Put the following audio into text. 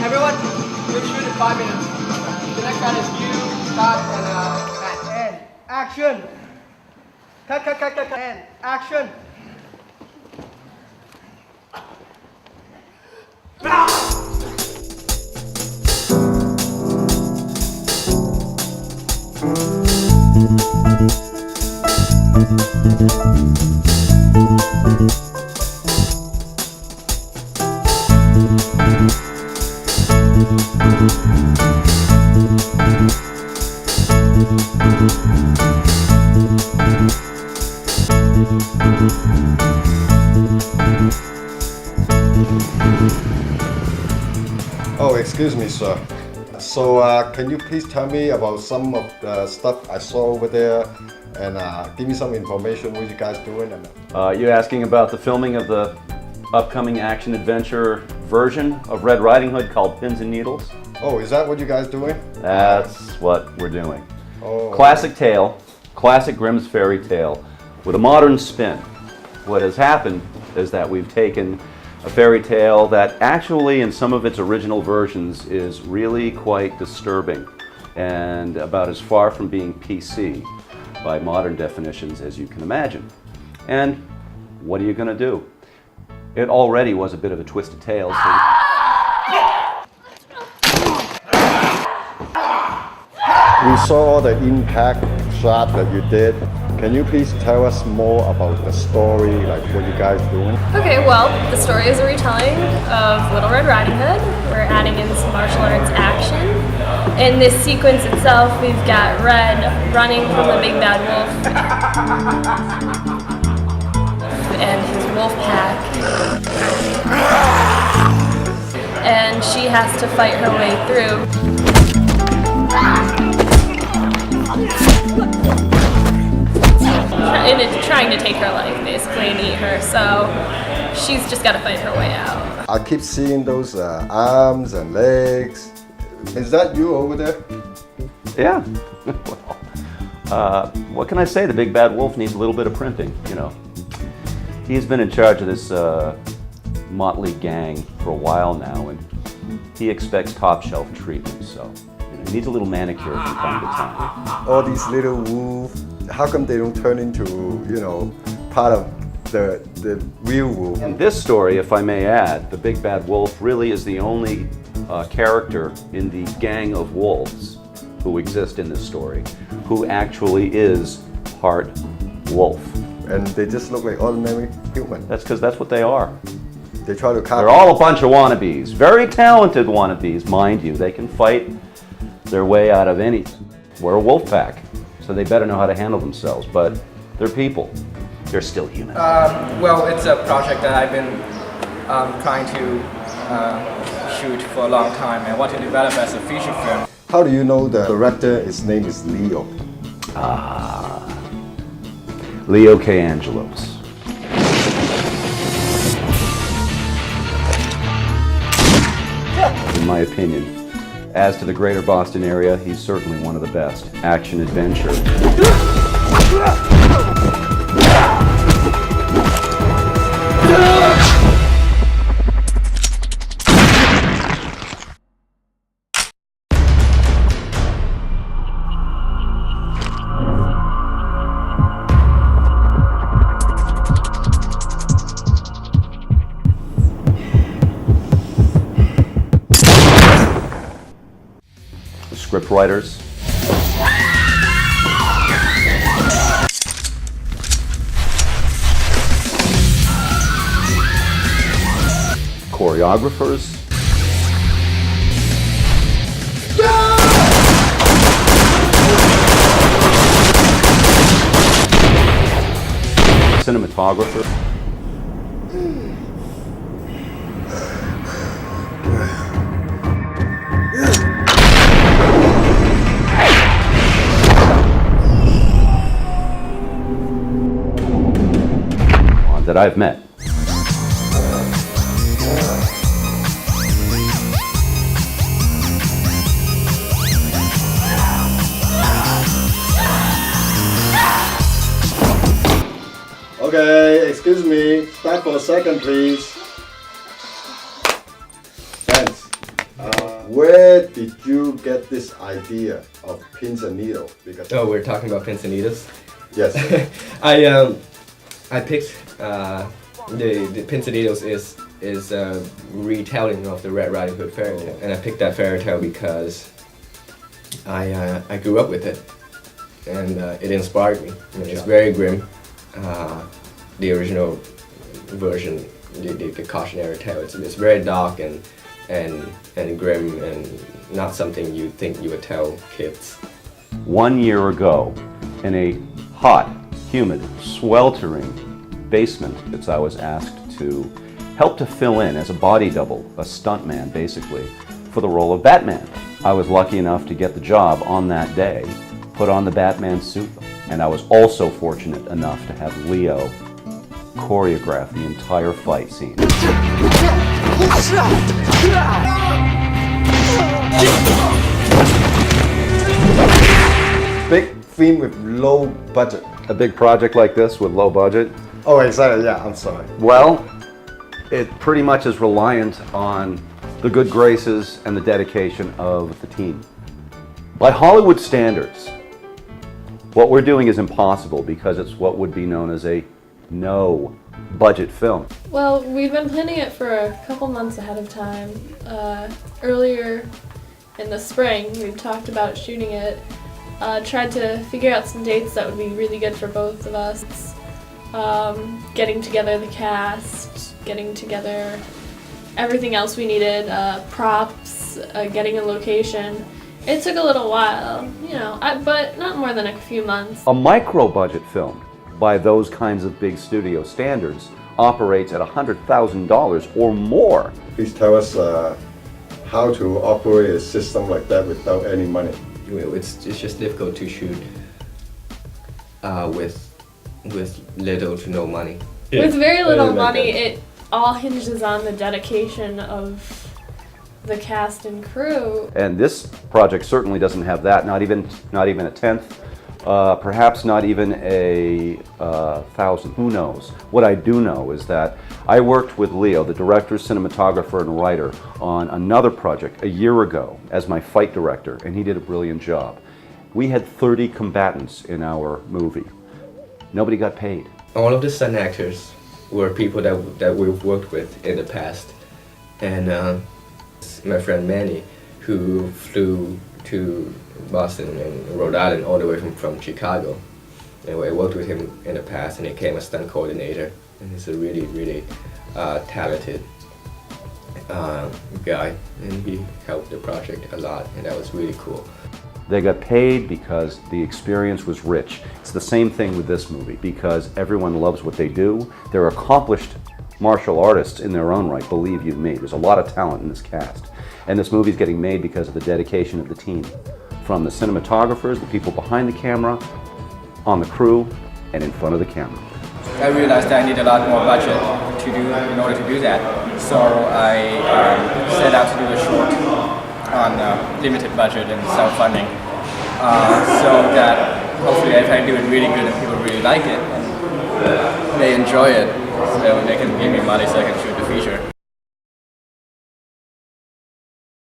Everyone, you'll shoot in 5 minutes. The next round is you, Scott, and Matt. And action! Cut. And action! Oh, excuse me, sir. So, can you please tell me about some of the stuff I saw over there and give me some information what you guys doing? And you're asking about the filming of the upcoming action-adventure version of Red Riding Hood called Pins and Needles? oh, is that what you guys doing? That's what we're doing. Oh, Classic tale, classic Grimm's fairy tale, with a modern spin. What has happened is that we've taken a fairy tale that actually in some of its original versions is really quite disturbing and about as far from being PC by modern definitions as you can imagine. And what are you going to do? It already was a bit of a twisted tale. So we saw the impact shot that you did. Can you please tell us more about the story, like what you guys doing? Okay, well, the story is a retelling of Little Red Riding Hood. We're adding in some martial arts action. In this sequence itself, we've got Red running from the big bad wolf and his wolf pack. And she has to fight her way through. And it's trying to take her life, basically, and eat her. So she's just got to fight her way out. I keep seeing those arms and legs. Is that you over there? yeah, well, what can I say? The big bad wolf needs a little bit of primping, you know. He's been in charge of this motley gang for a while now, and he expects top shelf treatment, so he needs a little manicure from time to time. All these little wolves, how come they don't turn into, part of the real wolf? In this story, if I may add, the big bad wolf really is the only character in the gang of wolves who exist in this story who actually is part wolf. And they just look like ordinary human. That's because that's what they are. They try to copy. They're all a bunch of wannabes. Very talented wannabes, mind you. They can fight their way out of anything. We're a wolf pack, so they better know how to handle themselves, but they're people. They're still human. Well, it's a project that I've been trying to shoot for a long time and want to develop as a feature film. How do you know the director? His name is Leo. Leo K. Angelos. In my opinion, as to the greater Boston area, he's certainly one of the best. Action adventure. Script writers. Choreographers. Cinematographer. that I've met. Okay, excuse me. Back for a second, please. Thanks. Where did you get this idea of pins and needles? Because Oh, we're talking about pins and needles. yes. I picked the pins and needles is a retelling of the Red Riding Hood fairy tale, and I picked that fairy tale because I grew up with it, and it inspired me. I mean, it's very grim. The original version, the cautionary tale, it's very dark and grim and not something you think you would tell kids. 1 year ago, in a hot, humid, sweltering basement, I was asked to help to fill in as a body double, a stuntman basically, for the role of Batman. I was lucky enough to get the job on that day, put on the Batman suit, and I was also fortunate enough to have Leo choreograph the entire fight scene. Big film with low budget. A big project like this with low budget, Oh, exactly. Yeah, I'm sorry. well, it pretty much is reliant on the good graces and the dedication of the team. By Hollywood standards, what we're doing is impossible because it's what would be known as a no budget film. Well, we've been planning it for a couple months ahead of time. Earlier in the spring, we talked about shooting it, tried to figure out some dates that would be really good for both of us. Getting together the cast, getting together everything else we needed, props, getting a location. It took a little while, you know, but not more than a few months. A micro-budget film, by those kinds of big studio standards, operates at $100,000 or more. Please tell us how to operate a system like that without any money. It's just difficult to shoot with little to no money. With very little Like money, that. it all hinges on the dedication of the cast and crew. And this project certainly doesn't have that, not even a tenth, perhaps not even a thousand, who knows. What I do know is that I worked with Leo, the director, cinematographer, and writer, on another project a year ago as my fight director, and he did a brilliant job. We had 30 combatants in our movie. Nobody got paid. All of the stunt actors were people that we've worked with in the past, and my friend Manny, who flew to Boston and Rhode Island all the way from Chicago. Anyway, I worked with him in the past, and he became a stunt coordinator, and he's a really talented guy, and he helped the project a lot, and that was really cool. They got paid because the experience was rich. It's the same thing with this movie because everyone loves what they do. They're accomplished martial artists in their own right, believe you me. There's a lot of talent in this cast. And this movie's getting made because of the dedication of the team. From the cinematographers, the people behind the camera, on the crew, and in front of the camera. I realized I need a lot more budget in order to do that. So I set out to do a short on limited budget and self-funding, so that hopefully if I do it really good and people really like it and they enjoy it, so they can give me money so I can shoot the feature.